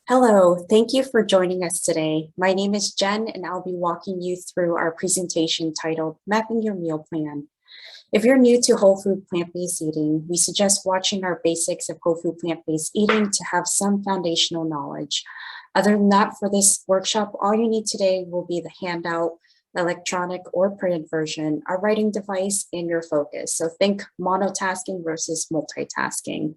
Hello, thank you for joining us today. My name is Jen, and I'll be walking you through our presentation titled Mapping Your Meal Plan. If you're new to whole food plant-based eating, we suggest watching our basics of whole food plant-based eating to have some foundational knowledge. Other than that, for this workshop, all you need today will be the handout, electronic or printed version, a writing device, and your focus. So think monotasking versus multitasking.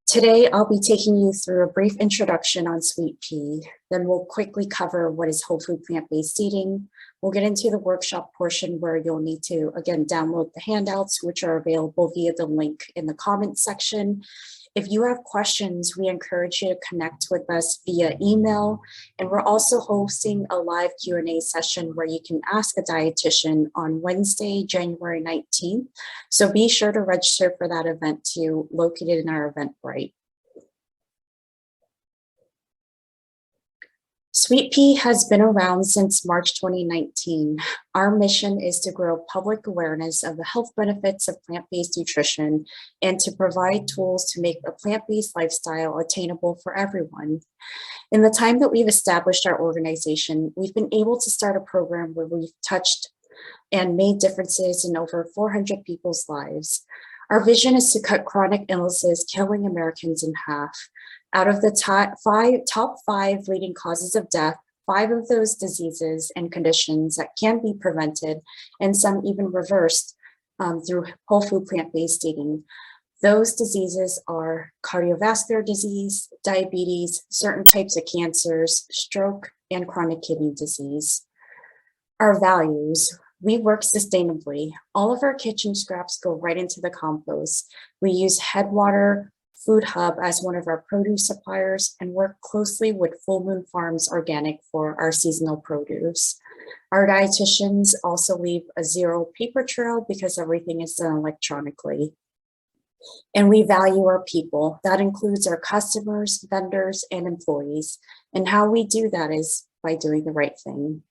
Today, I'll be taking you through a brief introduction on sweet pea. Then we'll quickly cover what is whole food plant-based eating. We'll get into the workshop portion where you'll need to, again, download the handouts, which are available via the link in the comments section. If you have questions, we encourage you to connect with us via email. And we're also hosting a live Q&A session where you can ask a dietitian on Wednesday, January 19th. So be sure to register for that event too, located in our Eventbrite. Sweet pea has been around since March 2019. Our mission is to grow public awareness of the health benefits of plant-based nutrition and to provide tools to make a plant-based lifestyle attainable for everyone. In the time that we've established our organization, we've been able to start a program where we've touched and made differences in over 400 people's lives. Our vision is to cut chronic illnesses killing Americans in half. Out of the top five leading causes of death, 5 of those diseases and conditions that can be prevented, and some even reversed through whole food plant-based eating. Those diseases are cardiovascular disease, diabetes, certain types of cancers, stroke, and chronic kidney disease. Our values. We work sustainably. All of our kitchen scraps go right into the compost. We use Headwater Food Hub as one of our produce suppliers and work closely with Full Moon Farms Organic for our seasonal produce. Our dietitians also leave a zero paper trail because everything is done electronically. And we value our people. That includes our customers, vendors, and employees. And how we do that is by doing the right thing.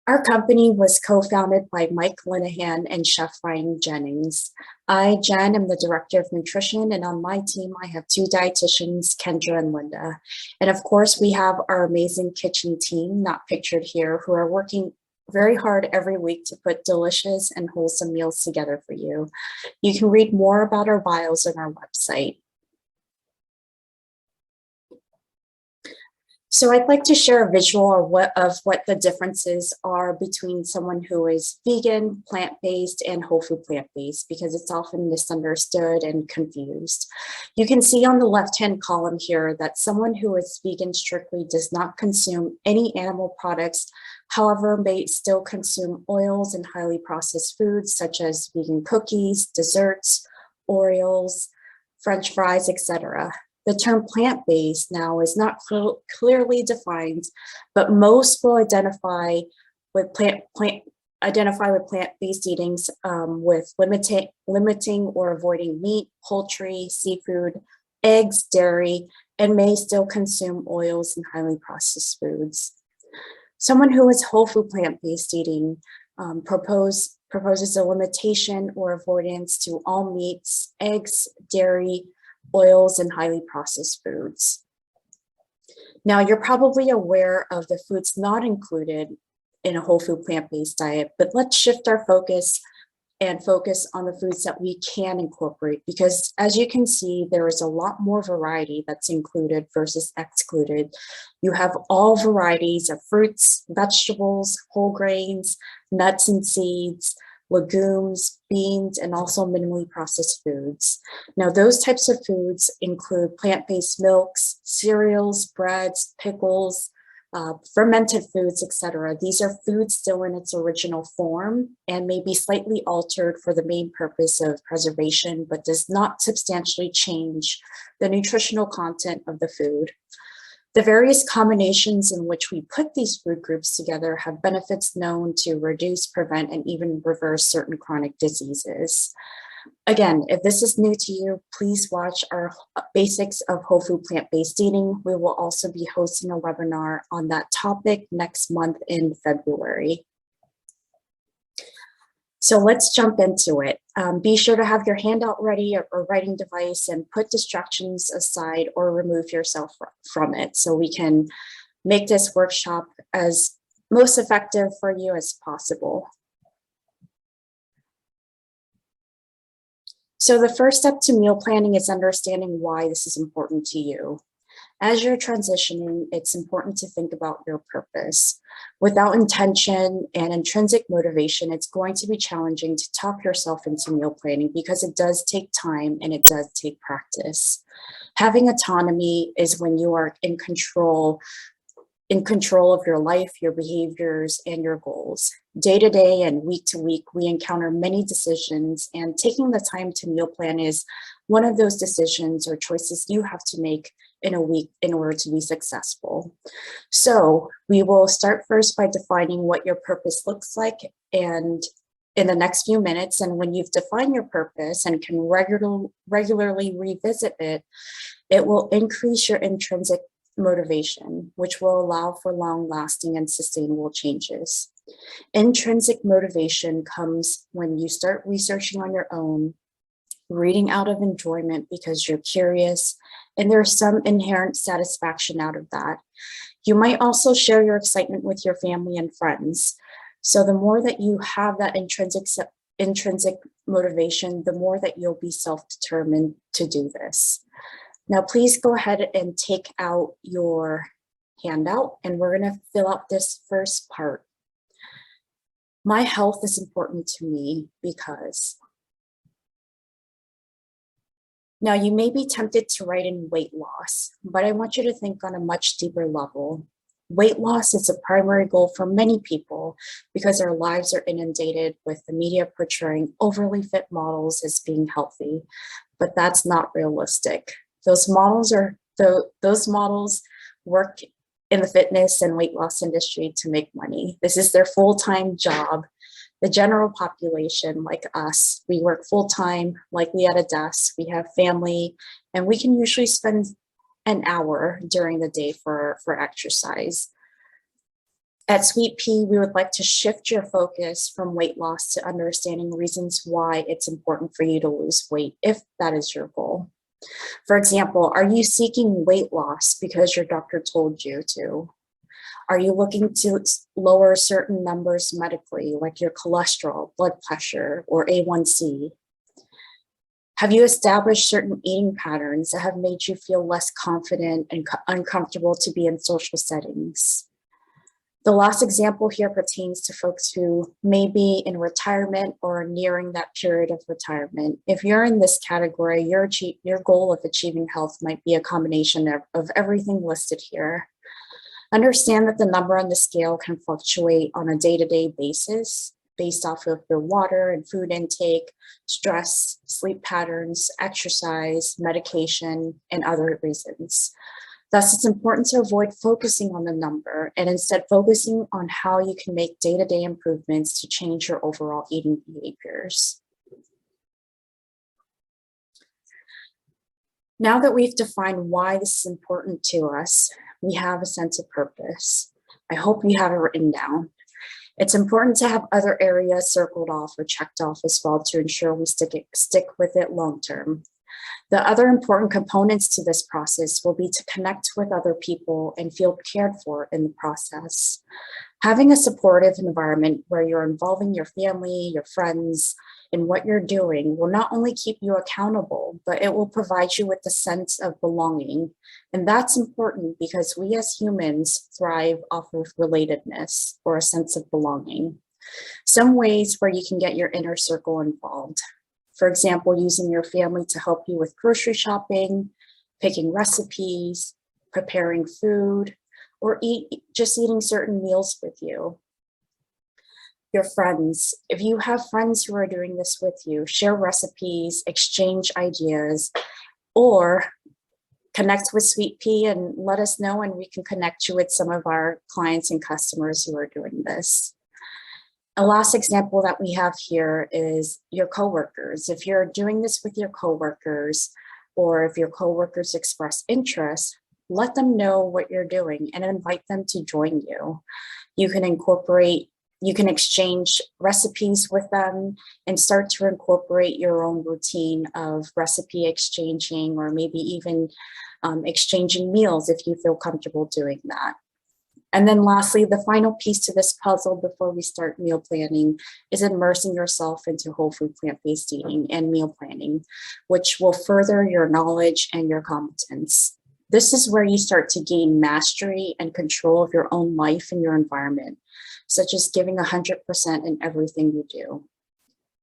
Our company was co-founded by Mike Linehan and Chef Ryan Jennings. I, Jen, am the Director of Nutrition, and on my team, I have 2 dietitians, Kendra and Linda. And of course, we have our amazing kitchen team, not pictured here, who are working very hard every week to put delicious and wholesome meals together for you. You can read more about our bios on our website. So I'd like to share a visual of what the differences are between someone who is vegan, plant-based, and whole food plant-based, because it's often misunderstood and confused. You can see on the left-hand column here that someone who is vegan strictly does not consume any animal products, however, may still consume oils and highly processed foods such as vegan cookies, desserts, Oreos, French fries, etc. The term plant-based now is not clearly defined, but most will identify with plant-based eatings with limiting or avoiding meat, poultry, seafood, eggs, dairy, and may still consume oils and highly processed foods. Someone who is whole food plant-based eating proposes a limitation or avoidance to all meats, eggs, dairy, oils, and highly processed foods. Now, you're probably aware of the foods not included in a whole food plant-based diet, but let's shift our focus and focus on the foods that we can incorporate, because as you can see, there is a lot more variety that's included versus excluded. You have all varieties of fruits, vegetables, whole grains, nuts and seeds, legumes, beans, and also minimally processed foods. Now, those types of foods include plant-based milks, cereals, breads, pickles, fermented foods, etc. These are foods still in its original form and may be slightly altered for the main purpose of preservation, but does not substantially change the nutritional content of the food. The various combinations in which we put these food groups together have benefits known to reduce, prevent, and even reverse certain chronic diseases. Again, if this is new to you, please watch our basics of whole food plant-based eating. We will also be hosting a webinar on that topic next month in February. So let's jump into it. Be sure to have your handout ready or writing device and put distractions aside or remove yourself from it so we can make this workshop as most effective for you as possible. So the first step to meal planning is understanding why this is important to you. As you're transitioning, it's important to think about your purpose. Without intention and intrinsic motivation, it's going to be challenging to talk yourself into meal planning because it does take time and it does take practice. Having autonomy is when you are in control of your life, your behaviors, and your goals. Day to day and week to week, we encounter many decisions, and taking the time to meal plan is one of those decisions or choices you have to make in a week in order to be successful. So we will start first by defining what your purpose looks like and in the next few minutes. And when you've defined your purpose and can regularly revisit it, it will increase your intrinsic motivation, which will allow for long-lasting and sustainable changes. Intrinsic motivation comes when you start researching on your own, reading out of enjoyment because you're curious, and there's some inherent satisfaction out of that. You might also share your excitement with your family and friends. So the more that you have that intrinsic motivation, the more that you'll be self-determined to do this. Now, please go ahead and take out your handout, and we're going to fill out this first part. My health is important to me because. Now, you may be tempted to write in weight loss, but I want you to think on a much deeper level. Weight loss is a primary goal for many people because our lives are inundated with the media portraying overly fit models as being healthy, but that's not realistic. Those models work in the fitness and weight loss industry to make money. This is their full-time job. The general population, like us, we work full-time, likely at a desk, we have family, and we can usually spend an hour during the day for exercise. At Sweet Pea, we would like to shift your focus from weight loss to understanding reasons why it's important for you to lose weight, if that is your goal. For example, are you seeking weight loss because your doctor told you to? Are you looking to lower certain numbers medically, like your cholesterol, blood pressure, or A1C? Have you established certain eating patterns that have made you feel less confident and uncomfortable to be in social settings? The last example here pertains to folks who may be in retirement or nearing that period of retirement. If you're in this category, your goal of achieving health might be a combination of everything listed here. Understand that the number on the scale can fluctuate on a day-to-day basis based off of your water and food intake, stress, sleep patterns, exercise, medication, and other reasons. Thus, it's important to avoid focusing on the number and instead focusing on how you can make day-to-day improvements to change your overall eating behaviors. Now that we've defined why this is important to us, we have a sense of purpose. I hope you have it written down. It's important to have other areas circled off or checked off as well to ensure we stick with it long-term. The other important components to this process will be to connect with other people and feel cared for in the process. Having a supportive environment where you're involving your family, your friends, in what you're doing will not only keep you accountable, but it will provide you with a sense of belonging. And that's important because we as humans thrive off of relatedness or a sense of belonging. Some ways where you can get your inner circle involved. For example, using your family to help you with grocery shopping, picking recipes, preparing food, or just eating certain meals with you. Your friends, if you have friends who are doing this with you, share recipes, exchange ideas, or connect with Sweet Pea and let us know, and we can connect you with some of our clients and customers who are doing this. A last example that we have here is your coworkers. If you're doing this with your coworkers, or if your coworkers express interest, let them know what you're doing and invite them to join you. You can incorporate You can exchange recipes with them and start to incorporate your own routine of recipe exchanging, or maybe even exchanging meals if you feel comfortable doing that. And then lastly, the final piece to this puzzle before we start meal planning is immersing yourself into whole food plant-based eating and meal planning, which will further your knowledge and your competence. This is where you start to gain mastery and control of your own life and your environment, such as giving 100% in everything you do.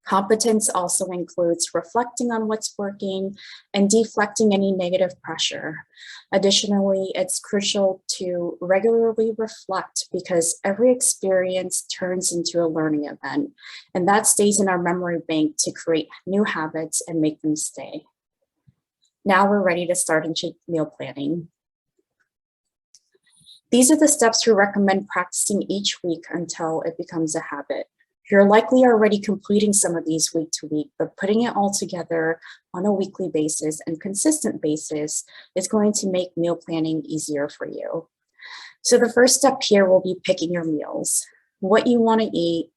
Competence also includes reflecting on what's working and deflecting any negative pressure. Additionally, it's crucial to regularly reflect because every experience turns into a learning event, and that stays in our memory bank to create new habits and make them stay. Now we're ready to start into meal planning. These are the steps we recommend practicing each week until it becomes a habit. You're likely already completing some of these week to week, but putting it all together on a weekly basis and consistent basis is going to make meal planning easier for you. So the first step here will be picking your meals. What you want to eat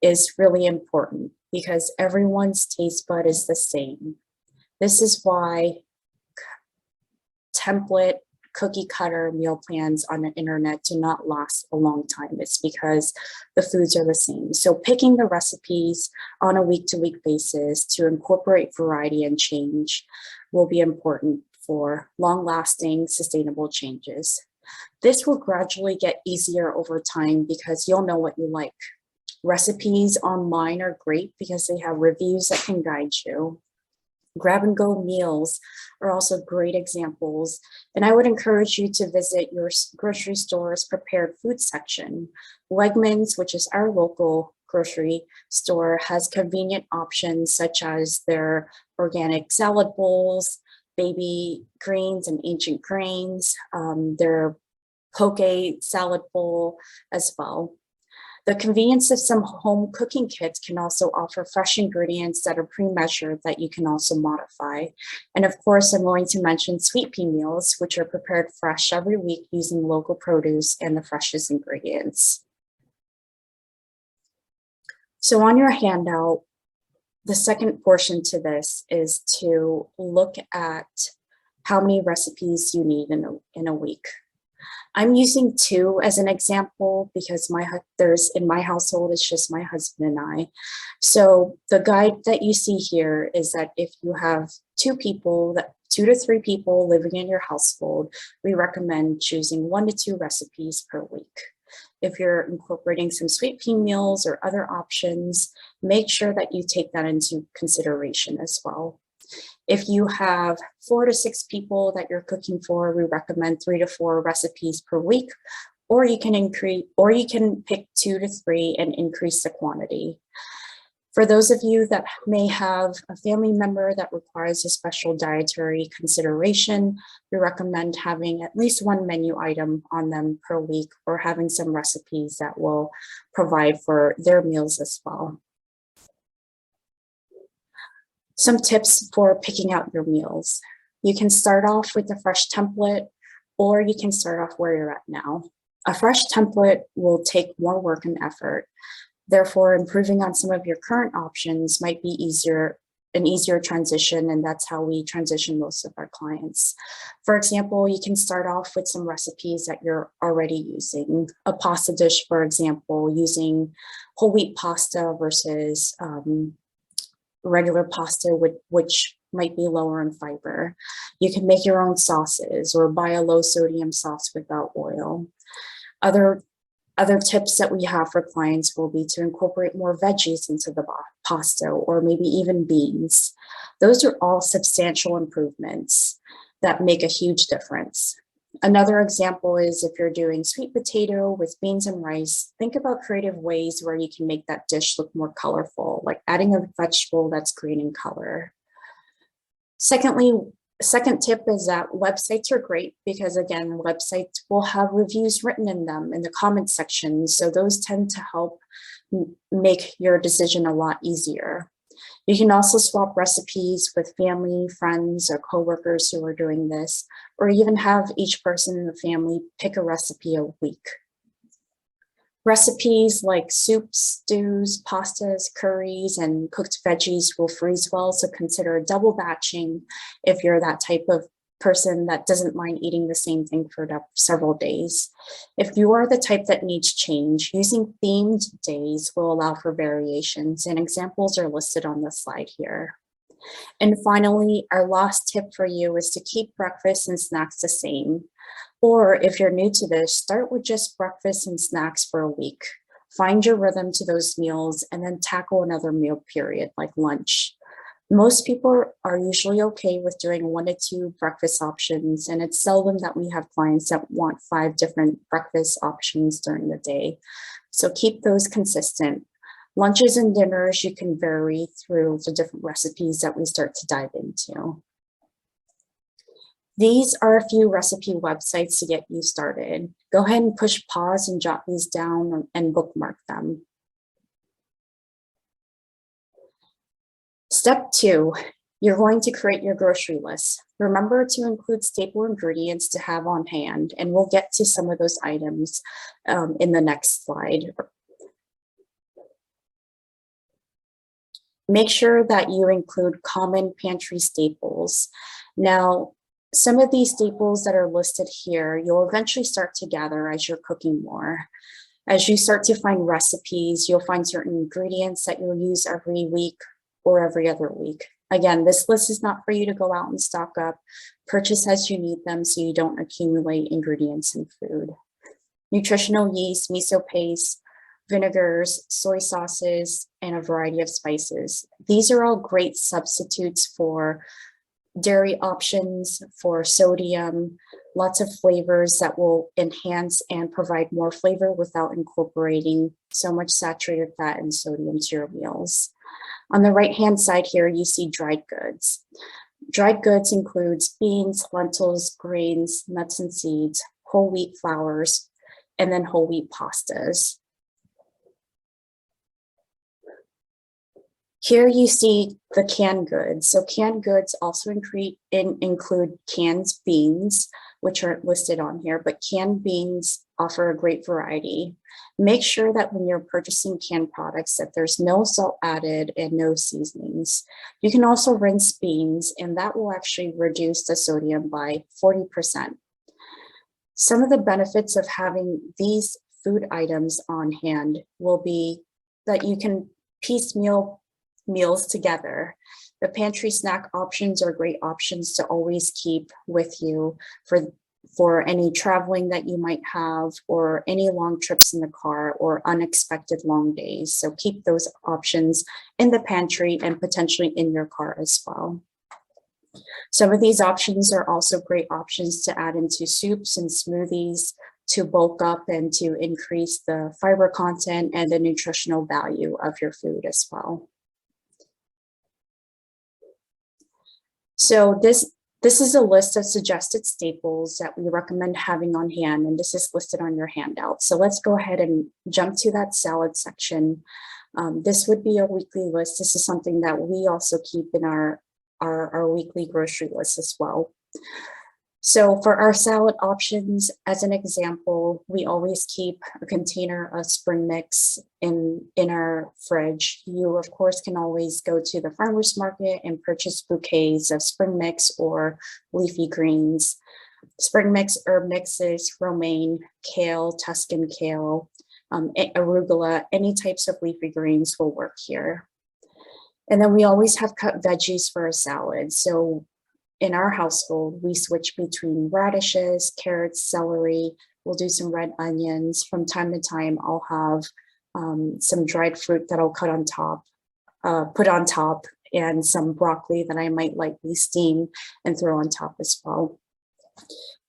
is really important because everyone's taste bud is the same. This is why template cookie cutter meal plans on the internet do not last a long time. It's because the foods are the same. So picking the recipes on a week-to-week basis to incorporate variety and change will be important for long-lasting, sustainable changes. This will gradually get easier over time because you'll know what you like. Recipes online are great because they have reviews that can guide you. Grab-and-go meals are also great examples, and I would encourage you to visit your grocery store's prepared food section. Wegmans, which is our local grocery store, has convenient options such as their organic salad bowls, baby greens and ancient grains, their poke salad bowl as well. The convenience of some home cooking kits can also offer fresh ingredients that are pre-measured that you can also modify. And of course, I'm going to mention sweet pea meals, which are prepared fresh every week using local produce and the freshest ingredients. So on your handout, the second portion to this is to look at how many recipes you need in a week. I'm using 2 as an example because in my household, it's just my husband and I. So the guide that you see here is that if you have 2 to 3 people living in your household, we recommend choosing 1 to 2 recipes per week. If you're incorporating some sweet pea meals or other options, make sure that you take that into consideration as well. If you have 4 to 6 people that you're cooking for, we recommend 3 to 4 recipes per week, or you can pick 2 to 3 and increase the quantity. For those of you that may have a family member that requires a special dietary consideration, we recommend having at least 1 menu item on them per week, or having some recipes that will provide for their meals as well. Some tips for picking out your meals. You can start off with a fresh template, or you can start off where you're at now. A fresh template will take more work and effort. Therefore, improving on some of your current options might be an easier transition, and that's how we transition most of our clients. For example, you can start off with some recipes that you're already using. A pasta dish, for example, using whole wheat pasta versus regular pasta, which might be lower in fiber. You can make your own sauces or buy a low sodium sauce without oil. Other tips that we have for clients will be to incorporate more veggies into the pasta, or maybe even beans. Those are all substantial improvements that make a huge difference. Another example is if you're doing sweet potato with beans and rice, think about creative ways where you can make that dish look more colorful, like adding a vegetable that's green in color. Second tip is that websites are great because, again, websites will have reviews written in them in the comment section. So those tend to help make your decision a lot easier. You can also swap recipes with family, friends, or coworkers who are doing this, or even have each person in the family pick a recipe a week. Recipes like soups, stews, pastas, curries, and cooked veggies will freeze well, so consider double batching if you're that type of person that doesn't mind eating the same thing for several days. If you are the type that needs change, using themed days will allow for variations, and examples are listed on the slide here. And finally, our last tip for you is to keep breakfast and snacks the same. Or if you're new to this, start with just breakfast and snacks for a week. Find your rhythm to those meals and then tackle another meal period like lunch. Most people are usually okay with doing 1 to 2 breakfast options, and it's seldom that we have clients that want 5 different breakfast options during the day. So keep those consistent. Lunches and dinners, you can vary through the different recipes that we start to dive into. These are a few recipe websites to get you started. Go ahead and push pause and jot these down and bookmark them. Step 2, you're going to create your grocery list. Remember to include staple ingredients to have on hand, and we'll get to some of those items in the next slide. Make sure that you include common pantry staples. Now, some of these staples that are listed here, you'll eventually start to gather as you're cooking more. As you start to find recipes, you'll find certain ingredients that you'll use every week or every other week. Again, this list is not for you to go out and stock up. Purchase as you need them so you don't accumulate ingredients in food. Nutritional yeast, miso paste, vinegars, soy sauces, and a variety of spices. These are all great substitutes for dairy options, for sodium, lots of flavors that will enhance and provide more flavor without incorporating so much saturated fat and sodium to your meals. On the right-hand side here, you see dried goods. Dried goods includes beans, lentils, grains, nuts and seeds, whole wheat flours, and then whole wheat pastas. Here you see the canned goods. So canned goods also include canned beans, which aren't listed on here, but canned beans offer a great variety. Make sure that when you're purchasing canned products that there's no salt added and no seasonings. You can also rinse beans, and that will actually reduce the sodium by 40%. Some of the benefits of having these food items on hand will be that you can piecemeal meals together. The pantry snack options are great options to always keep with you for any traveling that you might have, or any long trips in the car, or unexpected long days. So keep those options in the pantry and potentially in your car as well. Some of these options are also great options to add into soups and smoothies to bulk up and to increase the fiber content and the nutritional value of your food as well. So this is a list of suggested staples that we recommend having on hand, and this is listed on your handout. So let's go ahead and jump to that salad section. This would be a weekly list. This is something that we also keep in our weekly grocery list as well. So for our salad options, as an example, we always keep a container of spring mix in our fridge. You, of course, can always go to the farmer's market and purchase bouquets of spring mix or leafy greens. Spring mix, herb mixes, romaine, kale, Tuscan kale, arugula, any types of leafy greens will work here. And then we always have cut veggies for a salad. So in our household, we switch between radishes, carrots, celery. We'll do some red onions. From time to time, I'll have some dried fruit that I'll cut on top, put on top, and some broccoli that I might lightly steam and throw on top as well.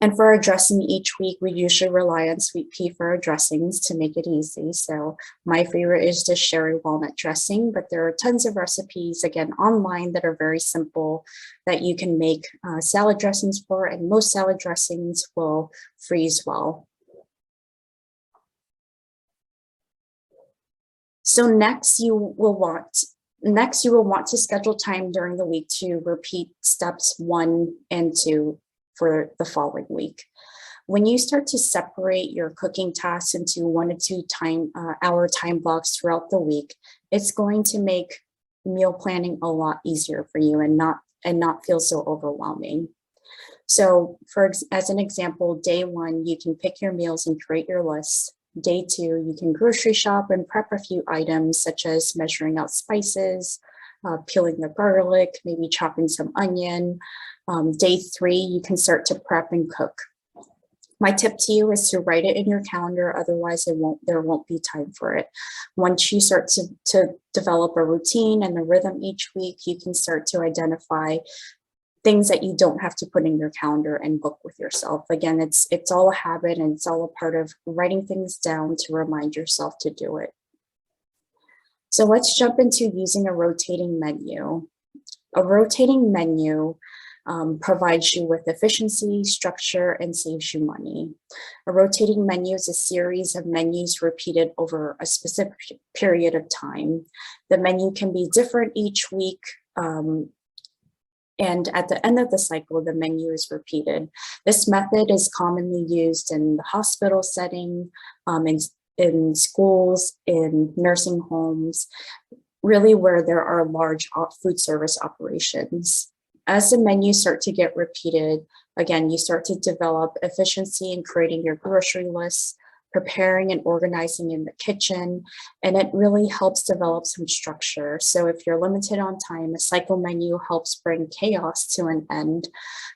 And for our dressing each week, we usually rely on sweet pea for our dressings to make it easy. So my favorite is the sherry walnut dressing, but there are tons of recipes, again, online that are very simple that you can make salad dressings for, and most salad dressings will freeze well. So next you will want to schedule time during the week to repeat steps 1 and 2 for the following week. When you start to separate your cooking tasks into 1 to 2 hour time blocks throughout the week, it's going to make meal planning a lot easier for you and not feel so overwhelming. So as an example, day 1, you can pick your meals and create your lists. Day 2, you can grocery shop and prep a few items such as measuring out spices, peeling the garlic, maybe chopping some onion. Day 3, you can start to prep and cook. My tip to you is to write it in your calendar, otherwise there won't be time for it. Once you start to develop a routine and a rhythm each week, you can start to identify things that you don't have to put in your calendar and book with yourself. Again, it's all a habit, and it's all a part of writing things down to remind yourself to do it. So let's jump into using a rotating menu. A rotating menu provides you with efficiency, structure, and saves you money. A rotating menu is a series of menus repeated over a specific period of time. The menu can be different each week, and at the end of the cycle, the menu is repeated. This method is commonly used in the hospital setting, in schools, in nursing homes, really where there are large food service operations. As the menus start to get repeated, again, you start to develop efficiency in creating your grocery lists, preparing and organizing in the kitchen, and it really helps develop some structure. So if you're limited on time, a cycle menu helps bring chaos to an end.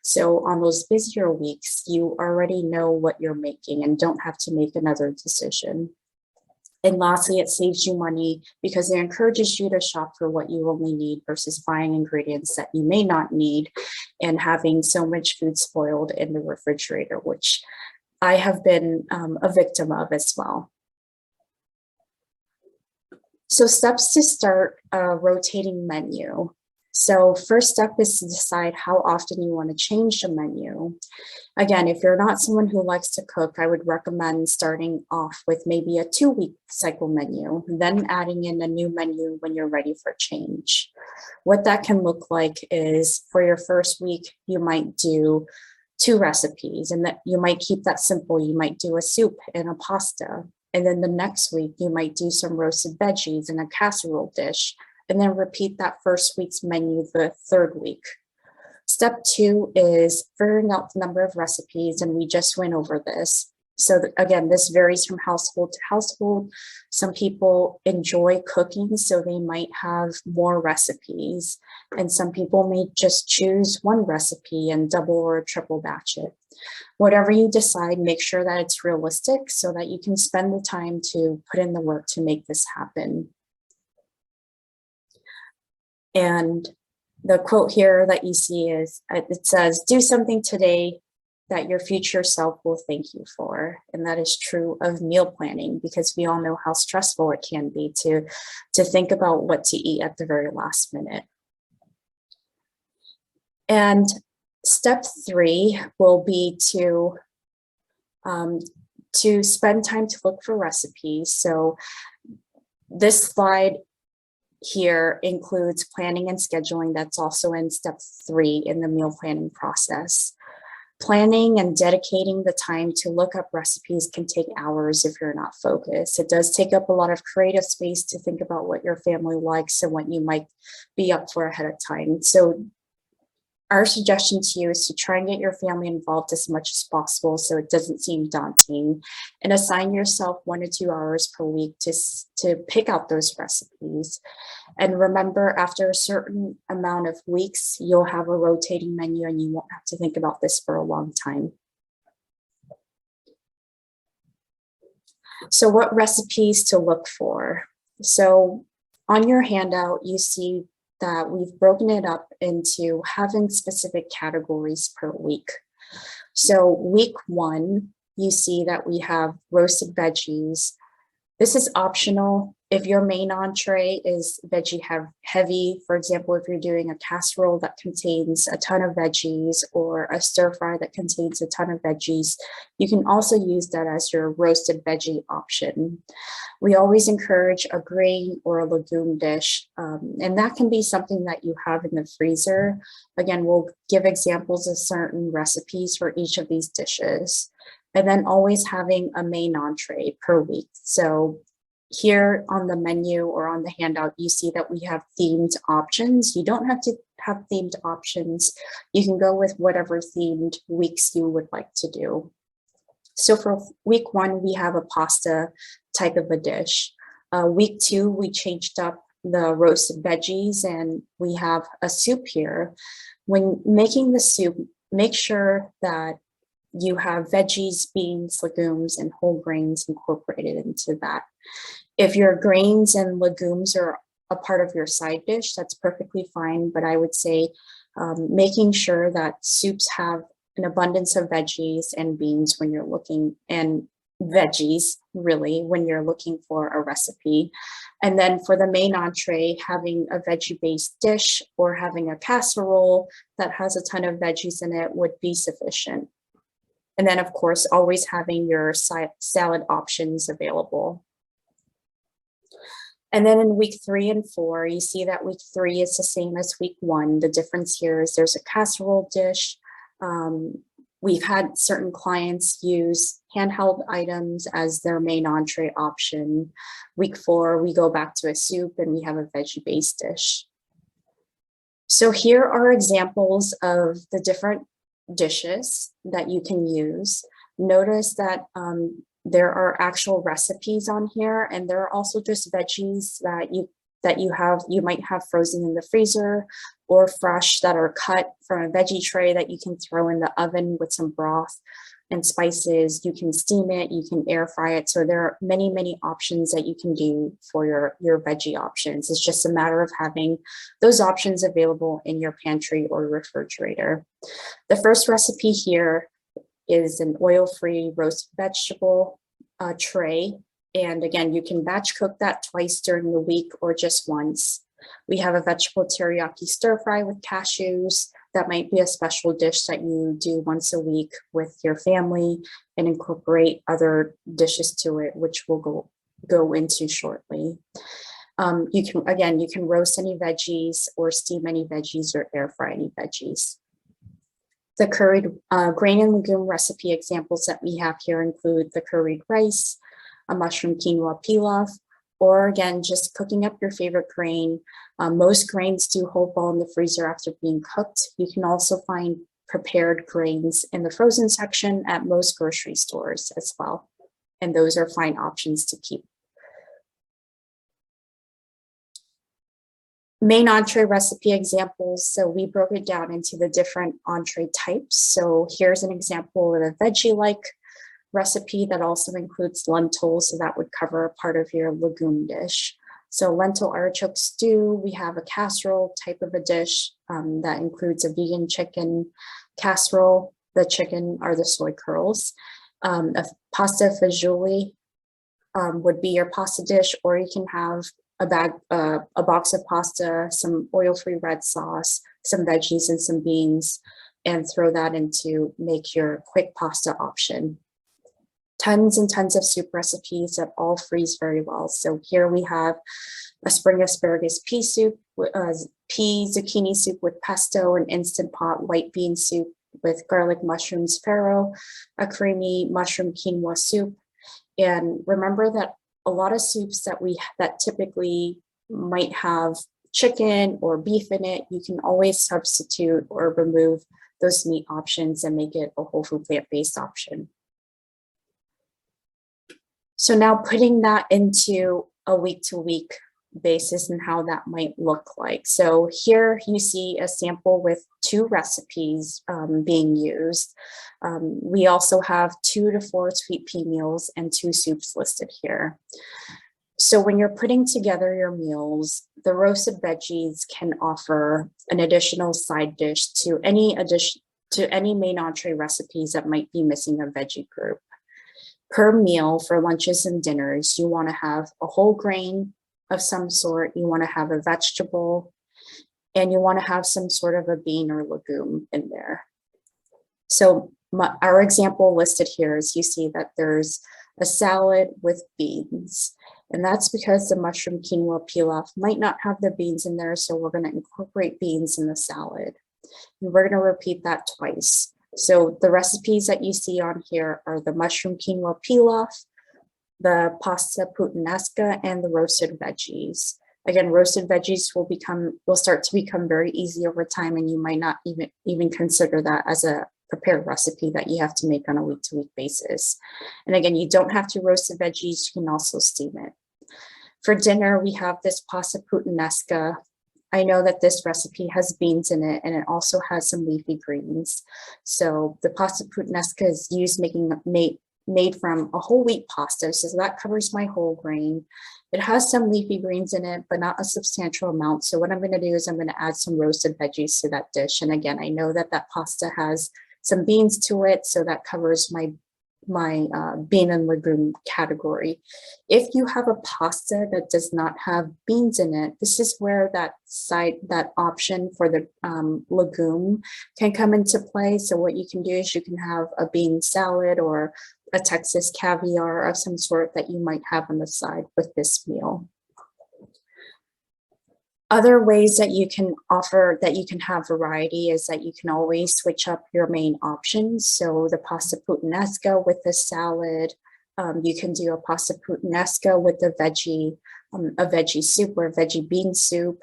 So on those busier weeks, you already know what you're making and don't have to make another decision. And lastly, it saves you money because it encourages you to shop for what you only need versus buying ingredients that you may not need and having so much food spoiled in the refrigerator, which I have been a victim of as well. So steps to start a rotating menu. So first step is to decide how often you want to change the menu. Again, if you're not someone who likes to cook, I would recommend starting off with maybe a 2-week cycle menu, then adding in a new menu when you're ready for change. What that can look like is for your first week, you might do 2 recipes, and that you might keep that simple. You might do a soup and a pasta. And then the next week, you might do some roasted veggies and a casserole dish, and then repeat that first week's menu the 3rd week. Step 2 is figuring out the number of recipes, and we just went over this. So again, this varies from household to household. Some people enjoy cooking, so they might have more recipes. And some people may just choose 1 recipe and double or triple batch it. Whatever you decide, make sure that it's realistic so that you can spend the time to put in the work to make this happen. And the quote here that you see is, it says, "Do something today that your future self will thank you for." And that is true of meal planning, because we all know how stressful it can be to think about what to eat at the very last minute. And step 3 will be to spend time to look for recipes. So this slide here includes planning and scheduling. That's also in step 3 in the meal planning process. Planning and dedicating the time to look up recipes can take hours if you're not focused. It does take up a lot of creative space to think about what your family likes and what you might be up for ahead of time. So our suggestion to you is to try and get your family involved as much as possible so it doesn't seem daunting, and assign yourself 1 to 2 hours per week to pick out those recipes. And remember, after a certain amount of weeks, you'll have a rotating menu and you won't have to think about this for a long time. So what recipes to look for? So on your handout, you see that we've broken it up into having specific categories per week. So week 1, you see that we have roasted veggies. This is optional. If your main entree is veggie heavy, for example, if you're doing a casserole that contains a ton of veggies or a stir fry that contains a ton of veggies, you can also use that as your roasted veggie option. We always encourage a grain or a legume dish, and that can be something that you have in the freezer. Again, we'll give examples of certain recipes for each of these dishes. and then always having a main entree per week. So here on the menu or on the handout, you see that we have themed options. You don't have to have themed options. You can go with whatever themed weeks you would like to do. So for week 1, we have a pasta type of a dish. Week 2, we changed up the roasted veggies and we have a soup here. When making the soup, make sure that you have veggies, beans, legumes, and whole grains incorporated into that. If your grains and legumes are a part of your side dish, that's perfectly fine, but I would say making sure that soups have an abundance of veggies and beans when you're looking, and veggies really when you're looking for a recipe. And then for the main entree, having a veggie-based dish or having a casserole that has a ton of veggies in it would be sufficient. And then of course, always having your salad options available. And then in week 3 and 4, you see that week 3 is the same as week 1. The difference here is there's a casserole dish. We've had certain clients use handheld items as their main entree option. Week 4, we go back to a soup and we have a veggie-based dish. So here are examples of the different dishes that you can use. Notice that there are actual recipes on here, and there are also just veggies that you might have frozen in the freezer or fresh that are cut from a veggie tray that you can throw in the oven with some broth and spices. You can steam it, you can air fry it. So there are many, many options that you can do for your veggie options. It's just a matter of having those options available in your pantry or refrigerator. The first recipe here is an oil-free roast vegetable tray. And again, you can batch cook that twice during the week or just once. We have a vegetable teriyaki stir fry with cashews. That might be a special dish that you do once a week with your family and incorporate other dishes to it, which we'll go into shortly. You can roast any veggies or steam any veggies or air fry any veggies. The curried grain and legume recipe examples that we have here include the curried rice, a mushroom quinoa pilaf, or again, just cooking up your favorite grain. Most grains do hold well in the freezer after being cooked. You can also find prepared grains in the frozen section at most grocery stores as well. And those are fine options to keep. Main entree recipe examples. So we broke it down into the different entree types. So here's an example of a veggie-like recipe that also includes lentils. So that would cover a part of your legume dish. So lentil artichoke stew, we have a casserole type of a dish that includes a vegan chicken casserole. The chicken are the soy curls. A pasta fagioli would be your pasta dish, or you can have a box of pasta, some oil-free red sauce, some veggies and some beans, and throw that into make your quick pasta option. Tons and tons of soup recipes that all freeze very well. So here we have a spring asparagus pea soup, pea zucchini soup with pesto, an instant pot white bean soup with garlic mushrooms farro, a creamy mushroom quinoa soup. And remember that a lot of soups that typically might have chicken or beef in it, you can always substitute or remove those meat options and make it a whole food plant-based option. So now putting that into a week-to-week basis and how that might look like. So here you see a sample with 2 recipes being used. We also have 2 to 4 sweet pea meals and 2 soups listed here. So when you're putting together your meals, the roasted veggies can offer an additional side dish to any main entree recipes that might be missing a veggie group. Per meal for lunches and dinners, you want to have a whole grain of some sort, you want to have a vegetable, and you want to have some sort of a bean or legume in there. So our example listed here is you see that there's a salad with beans, and that's because the mushroom quinoa pilaf might not have the beans in there, so we're going to incorporate beans in the salad. And we're going to repeat that twice. So the recipes that you see on here are the mushroom quinoa pilaf, the pasta puttanesca, and the roasted veggies. Again, roasted veggies will start to become very easy over time, and you might not even consider that as a prepared recipe that you have to make on a week-to-week basis. And again, you don't have to roast the veggies, you can also steam it. For dinner, we have this pasta puttanesca. I know that this recipe has beans in it, and it also has some leafy greens. So the pasta puttanesca is made from a whole wheat pasta, so that covers my whole grain. It has some leafy greens in it, but not a substantial amount. So what I'm going to do is I'm going to add some roasted veggies to that dish. And again, I know that that pasta has some beans to it, so that covers my bean and legume category. If you have a pasta that does not have beans in it, this is where that option for the legume can come into play. So what you can do is you can have a bean salad or a Texas caviar of some sort that you might have on the side with this meal. Other ways that you can have variety is that you can always switch up your main options. So the pasta puttanesca with the salad, you can do a pasta puttanesca with a veggie soup or a veggie bean soup.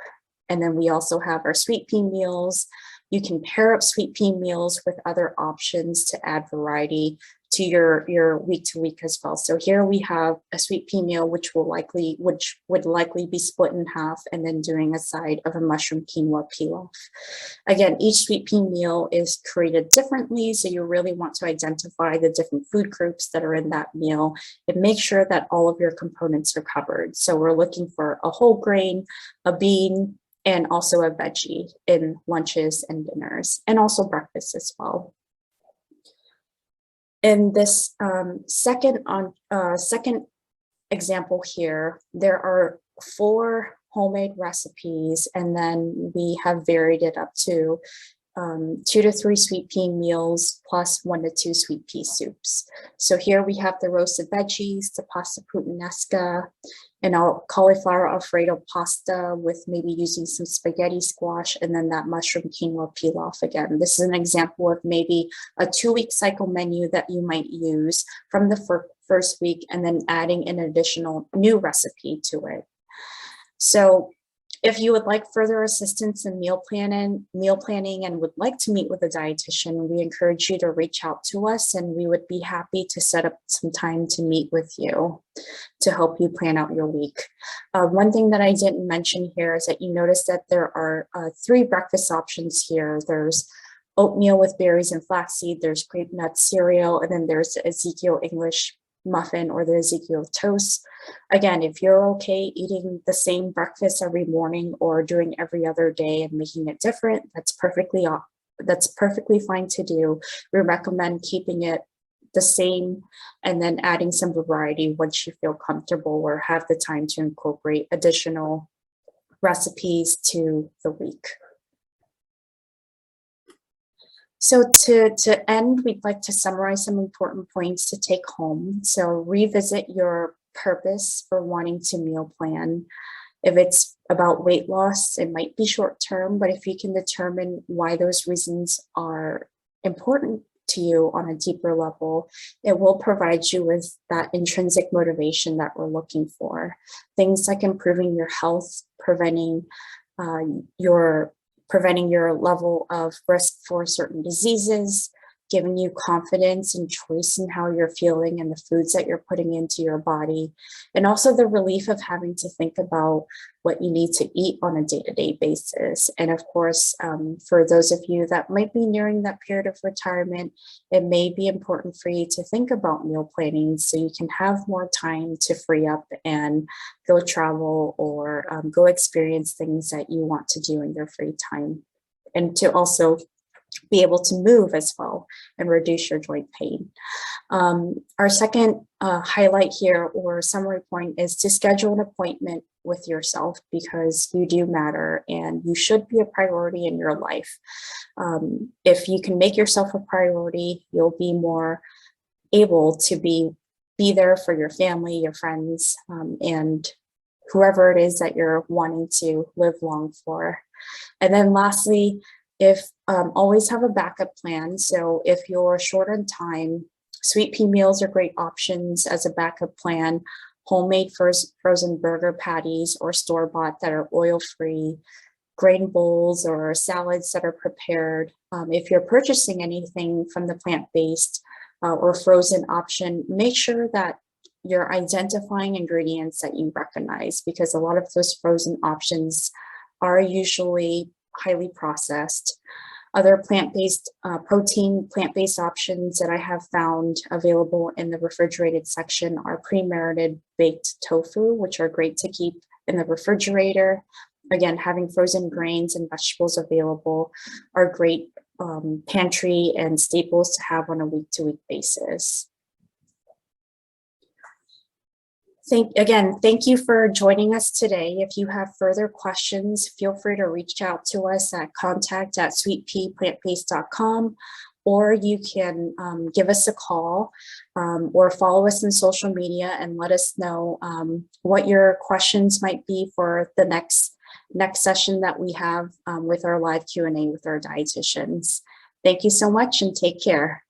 And then we also have our sweet pea meals. You can pair up sweet pea meals with other options to add variety to your week to week as well. So here we have a sweet pea meal, which would likely be split in half, and then doing a side of a mushroom quinoa pilaf. Again, each sweet pea meal is created differently, so you really want to identify the different food groups that are in that meal and make sure that all of your components are covered. So we're looking for a whole grain, a bean, and also a veggie in lunches and dinners, and also breakfast as well. In this second example here, there are 4 homemade recipes, and then we have varied it up to 2 to 3 sweet pea meals plus 1 to 2 sweet pea soups. So here we have the roasted veggies, the pasta puttanesca, and our cauliflower Alfredo pasta with maybe using some spaghetti squash, and then that mushroom quinoa pilaf again. This is an example of maybe a 2-week cycle menu that you might use from the first week, and then adding an additional new recipe to it. So if you would like further assistance in meal planning and would like to meet with a dietitian, we encourage you to reach out to us, and we would be happy to set up some time to meet with you to help you plan out your week. One thing that I didn't mention here is that you notice that there are 3 breakfast options here. There's oatmeal with berries and flaxseed, there's grape nut cereal, and then there's the Ezekiel English muffin or the Ezekiel toast. Again, if you're okay eating the same breakfast every morning or doing every other day and making it different, that's perfectly fine to do. We recommend keeping it the same and then adding some variety once you feel comfortable or have the time to incorporate additional recipes to the week. So to end, we'd like to summarize some important points to take home. So revisit your purpose for wanting to meal plan. If it's about weight loss, it might be short term, but if you can determine why those reasons are important to you on a deeper level, it will provide you with that intrinsic motivation that we're looking for. Things like improving your health, preventing your level of risk for certain diseases, giving you confidence and choice in how you're feeling and the foods that you're putting into your body, and also the relief of having to think about what you need to eat on a day-to-day basis. And of course, for those of you that might be nearing that period of retirement, it may be important for you to think about meal planning so you can have more time to free up and go travel or go experience things that you want to do in your free time, and to also be able to move as well and reduce your joint pain. Our second highlight here or summary point is to schedule an appointment with yourself, because you do matter and you should be a priority in your life. If you can make yourself a priority, you'll be more able to be there for your family, your friends, and whoever it is that you're wanting to live long for. And then lastly, Always have a backup plan. So if you're short on time, sweet pea meals are great options as a backup plan. Homemade frozen burger patties or store-bought that are oil-free, grain bowls or salads that are prepared. If you're purchasing anything from the plant-based or frozen option, make sure that you're identifying ingredients that you recognize, because a lot of those frozen options are usually highly processed. Other plant-based plant-based options that I have found available in the refrigerated section are pre-marinated baked tofu, which are great to keep in the refrigerator. Again, having frozen grains and vegetables available are great pantry and staples to have on a week-to-week basis. Thank you for joining us today. If you have further questions, feel free to reach out to us at contact@sweetpeaplantbased.com, or you can give us a call or follow us on social media and let us know what your questions might be for the next session that we have with our live Q&A with our dietitians. Thank you so much and take care.